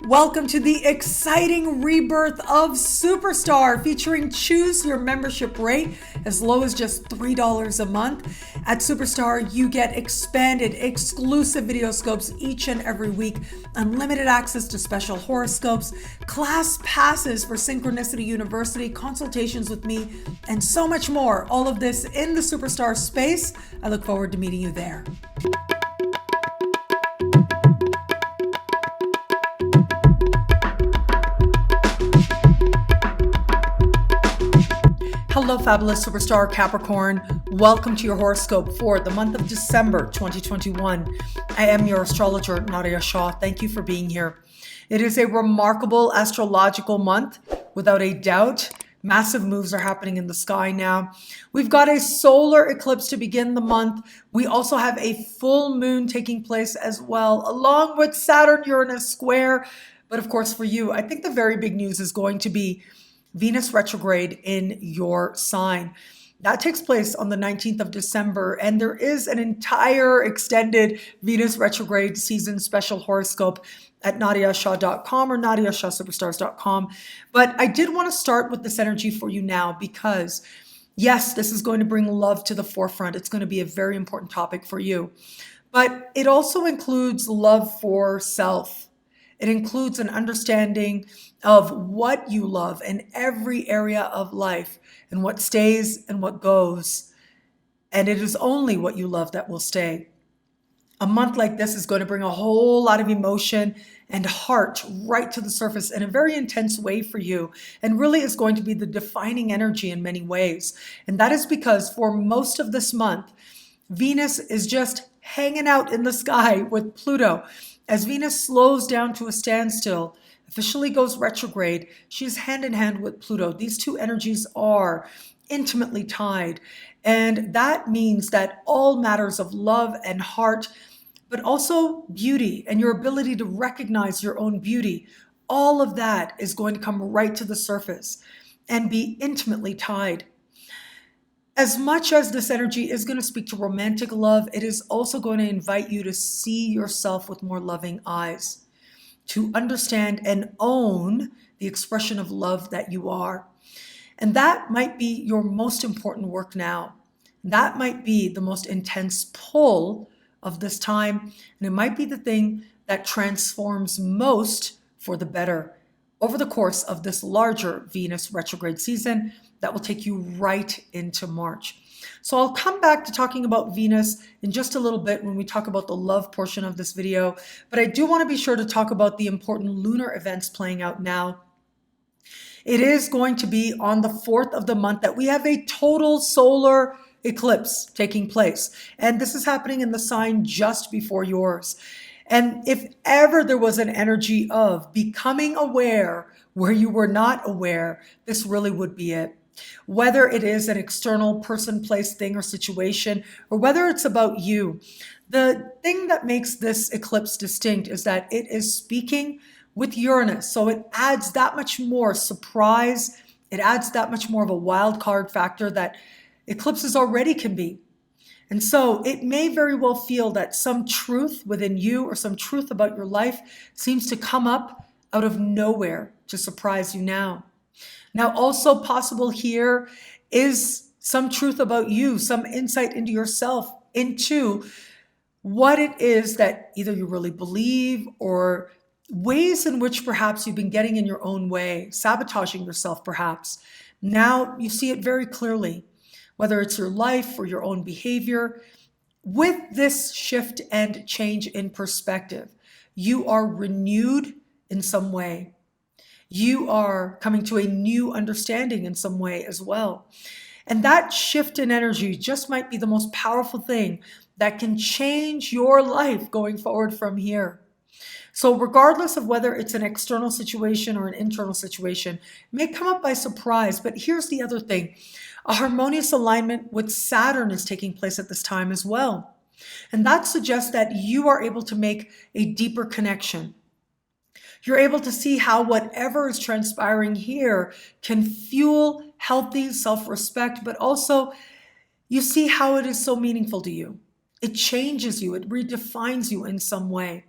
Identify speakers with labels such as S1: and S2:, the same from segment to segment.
S1: Welcome to the exciting rebirth of Superstar, featuring choose your membership rate as low as just $3 a month. At Superstar, you get expanded, exclusive video scopes each and every week, unlimited access to special horoscopes, class passes for Synchronicity University, consultations with me, and so much more. All of this in the Superstar space. I look forward to meeting you there. Hello, fabulous superstar Capricorn. Welcome to your horoscope for the month of December 2021. I am your astrologer, Nadiya Shah. Thank you for being here. It is a remarkable astrological month, without a doubt. Massive moves are happening in the sky now. We've got a solar eclipse to begin the month. We also have a full moon taking place as well, along with Saturn-Uranus square. But of course, for you, I think the very big news is going to be Venus retrograde in your sign. That takes place on the 19th of December, and there is an entire extended Venus retrograde season special horoscope at nadiyashah.com or nadiyashahsuperstars.com. But I did want to start with this energy for you now because, yes, this is going to bring love to the forefront. It's going to be a very important topic for you. But it also includes love for self. It includes an understanding of what you love in every area of life and what stays and what goes. And it is only what you love that will stay. A month like this is going to bring a whole lot of emotion and heart right to the surface in a very intense way for you, and really is going to be the defining energy in many ways. And that is because for most of this month, Venus is just hanging out in the sky with Pluto. As Venus slows down to a standstill, officially goes retrograde, she's hand in hand with Pluto. These two energies are intimately tied. And that means that all matters of love and heart, but also beauty and your ability to recognize your own beauty, all of that is going to come right to the surface and be intimately tied. As much as this energy is going to speak to romantic love, it is also going to invite you to see yourself with more loving eyes, to understand and own the expression of love that you are. And that might be your most important work now. That might be the most intense pull of this time. And it might be the thing that transforms most for the better over the course of this larger Venus retrograde season that will take you right into March. So I'll come back to talking about Venus in just a little bit when we talk about the love portion of this video, but I do want to be sure to talk about the important lunar events playing out now. It is going to be on the 4th of the month that we have a total solar eclipse taking place, and this is happening in the sign just before yours. And if ever there was an energy of becoming aware where you were not aware, this really would be it. Whether it is an external person, place, thing, or situation, or whether it's about you, the thing that makes this eclipse distinct is that it is speaking with Uranus. So it adds that much more surprise. It adds that much more of a wild card factor that eclipses already can be. And so it may very well feel that some truth within you or some truth about your life seems to come up out of nowhere to surprise you now. Now, also possible here is some truth about you, some insight into yourself, into what it is that either you really believe or ways in which perhaps you've been getting in your own way, sabotaging yourself perhaps. Now you see it very clearly. Whether it's your life or your own behavior, with this shift and change in perspective, you are renewed in some way. You are coming to a new understanding in some way as well. And that shift in energy just might be the most powerful thing that can change your life going forward from here. So regardless of whether it's an external situation or an internal situation, it may come up by surprise. But here's the other thing. A harmonious alignment with Saturn is taking place at this time as well. And that suggests that you are able to make a deeper connection. You're able to see how whatever is transpiring here can fuel healthy self-respect, but also you see how it is so meaningful to you. It changes you. It redefines you in some way.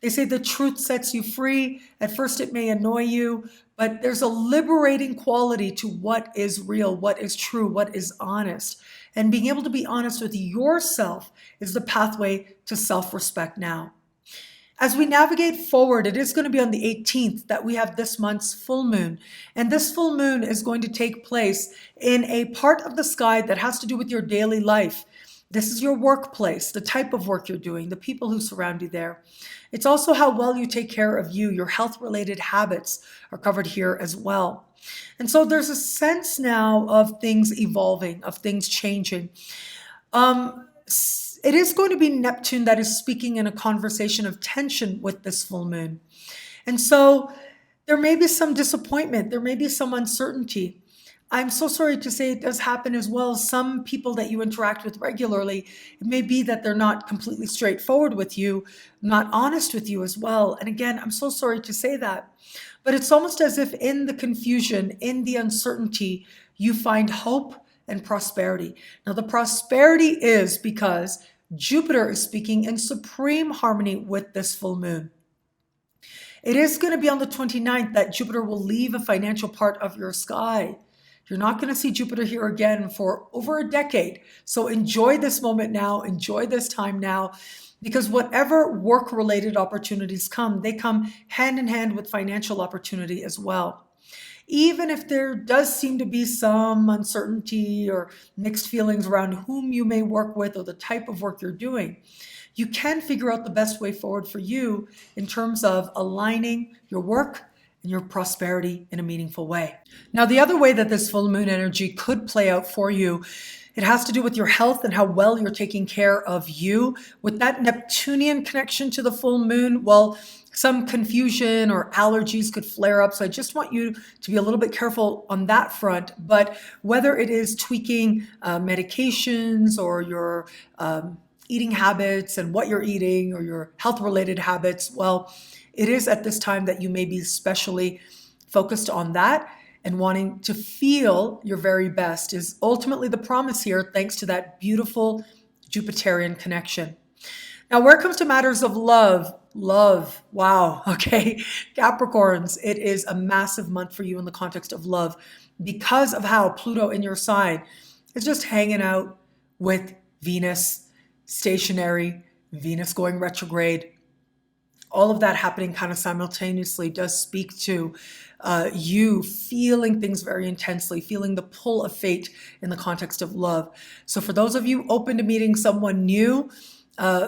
S1: They say the truth sets you free. At first it may annoy you, but there's a liberating quality to what is real, what is true, what is honest. And being able to be honest with yourself is the pathway to self-respect now. As we navigate forward, it is going to be on the 18th that we have this month's full moon. And this full moon is going to take place in a part of the sky that has to do with your daily life. This is your workplace, the type of work you're doing, the people who surround you there. It's also how well you take care of you. Your health-related habits are covered here as well. And so there's a sense now of things evolving, of things changing. It is going to be Neptune that is speaking in a conversation of tension with this full moon. And so there may be some disappointment. There may be some uncertainty. I'm so sorry to say it does happen as well. Some people that you interact with regularly, it may be that they're not completely straightforward with you, not honest with you as well. And again, I'm so sorry to say that. But it's almost as if in the confusion, in the uncertainty, you find hope and prosperity. Now, the prosperity is because Jupiter is speaking in supreme harmony with this full moon. It is going to be on the 29th that Jupiter will leave a financial part of your sky. You're not going to see Jupiter here again for over a decade. So enjoy this moment now, enjoy this time now, because whatever work-related opportunities come, they come hand in hand with financial opportunity as well. Even if there does seem to be some uncertainty or mixed feelings around whom you may work with or the type of work you're doing, you can figure out the best way forward for you in terms of aligning your work and your prosperity in a meaningful way. Now, the other way that this full moon energy could play out for you, it has to do with your health and how well you're taking care of you. With that Neptunian connection to the full moon, well, some confusion or allergies could flare up. So I just want you to be a little bit careful on that front. But whether it is tweaking medications or your eating habits and what you're eating or your health-related habits, well, it is at this time that you may be especially focused on that, and wanting to feel your very best is ultimately the promise here, thanks to that beautiful Jupiterian connection. Now, where it comes to matters of love, wow, okay, Capricorns, it is a massive month for you in the context of love because of how Pluto in your sign is just hanging out with Venus, stationary, Venus going retrograde. All of that happening kind of simultaneously does speak to you feeling things very intensely, feeling the pull of fate in the context of love. So for those of you open to meeting someone new,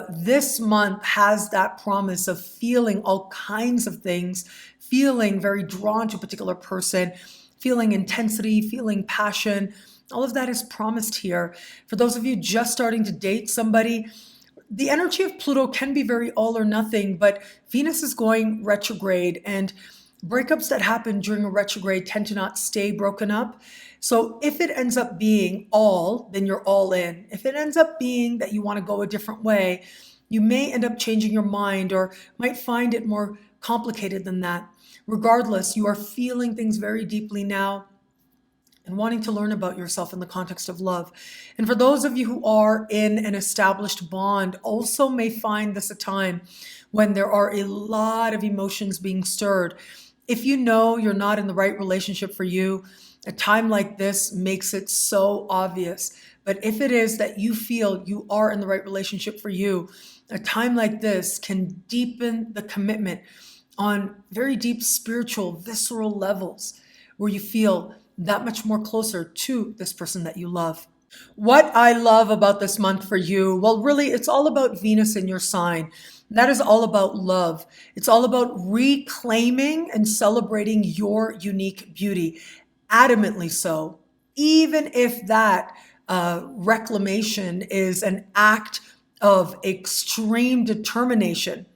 S1: this month has that promise of feeling all kinds of things, feeling very drawn to a particular person, feeling intensity, feeling passion. All of that is promised here. For those of you just starting to date somebody, the energy of Pluto can be very all or nothing, but Venus is going retrograde, and breakups that happen during a retrograde tend to not stay broken up. So if it ends up being all, then you're all in. If it ends up being that you want to go a different way, you may end up changing your mind or might find it more complicated than that. Regardless, you are feeling things very deeply now and wanting to learn about yourself in the context of love. And for those of you who are in an established bond, also may find this a time when there are a lot of emotions being stirred. If you know you're not in the right relationship for you, a time like this makes it so obvious. But if it is that you feel you are in the right relationship for you, a time like this can deepen the commitment on very deep spiritual, visceral levels where you feel that much more closer to this person that you love. What I love about this month for you, well, really, it's all about Venus in your sign. That is all about love. It's all about reclaiming and celebrating your unique beauty, adamantly so, even if that reclamation is an act of extreme determination.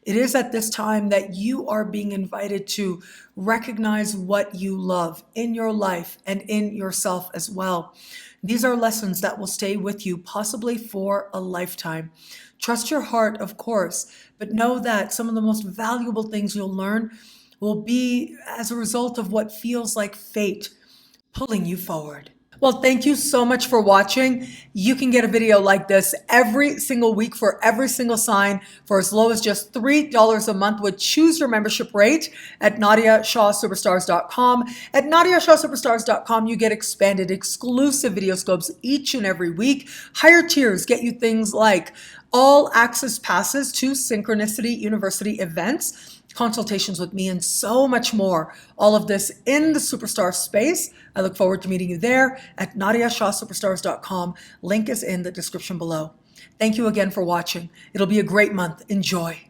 S1: It is at this time that you are being invited to recognize what you love in your life and in yourself as well. These are lessons that will stay with you possibly for a lifetime. Trust your heart, of course, but know that some of the most valuable things you'll learn will be as a result of what feels like fate pulling you forward. Well, thank you so much for watching. You can get a video like this every single week for every single sign for as low as just $3 a month. Would choose your membership rate at NadiyaShahSuperstars.com. At NadiyaShahSuperstars.com, you get expanded exclusive video scopes each and every week. Higher tiers get you things like all access passes to Synchronicity University events, consultations with me, and so much more. All of this in the superstar space. I look forward to meeting you there at NadiyaShahSuperstars.com. Link is in the description below. Thank you again for watching. It'll be a great month. Enjoy.